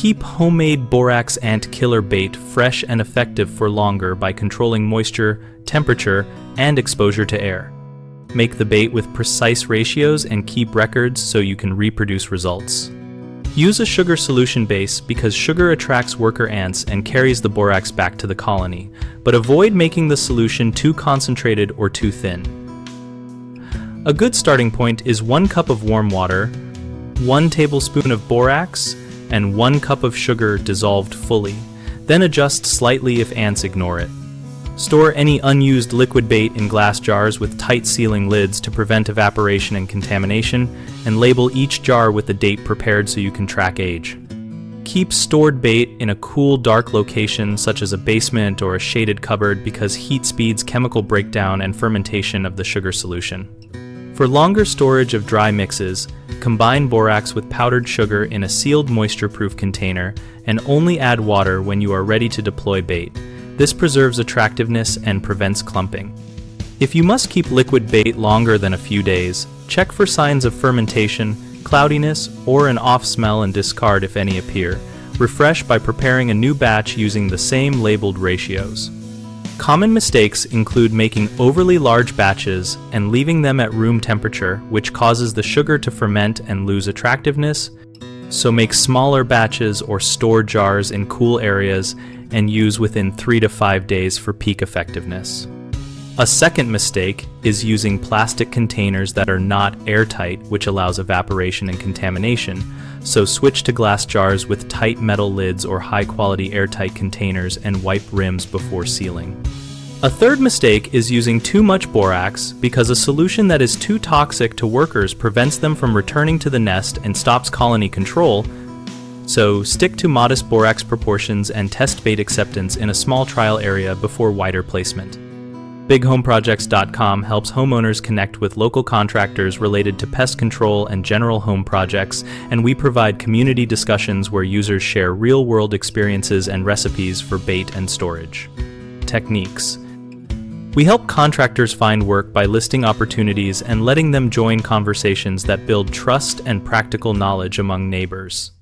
Keep homemade borax ant killer bait fresh and effective for longer by controlling moisture, temperature, and exposure to air. Make the bait with precise ratios and keep records so you can reproduce results. Use a sugar solution base because sugar attracts worker ants and carries the borax back to the colony, but avoid making the solution too concentrated or too thin. A good starting point is 1 cup of warm water, 1 tablespoon of borax, and 1 cup of sugar dissolved fully. Then adjust slightly if ants ignore it. Store any unused liquid bait in glass jars with tight sealing lids to prevent evaporation and contamination, and label each jar with the date prepared so you can track age. Keep stored bait in a cool, dark location such as a basement or a shaded cupboard because heat speeds chemical breakdown and fermentation of the sugar solution. For longer storage of dry mixes, combine borax with powdered sugar in a sealed moisture-proof container and only add water when you are ready to deploy bait. This preserves attractiveness and prevents clumping. If you must keep liquid bait longer than a few days, check for signs of fermentation, cloudiness, or an off smell and discard if any appear. Refresh by preparing a new batch using the same labeled ratios. Common mistakes include making overly large batches and leaving them at room temperature, which causes the sugar to ferment and lose attractiveness. So make smaller batches or store jars in cool areas and use within 3 to 5 days for peak effectiveness. A second mistake is using plastic containers that are not airtight, which allows evaporation and contamination, so switch to glass jars with tight metal lids or high-quality airtight containers and wipe rims before sealing. A third mistake is using too much borax because a solution that is too toxic to workers prevents them from returning to the nest and stops colony control, so stick to modest borax proportions and test bait acceptance in a small trial area before wider placement. BigHomeProjects.com helps homeowners connect with local contractors related to pest control and general home projects, and we provide community discussions where users share real-world experiences and recipes for bait and storage. Techniques. We help contractors find work by listing opportunities and letting them join conversations that build trust and practical knowledge among neighbors.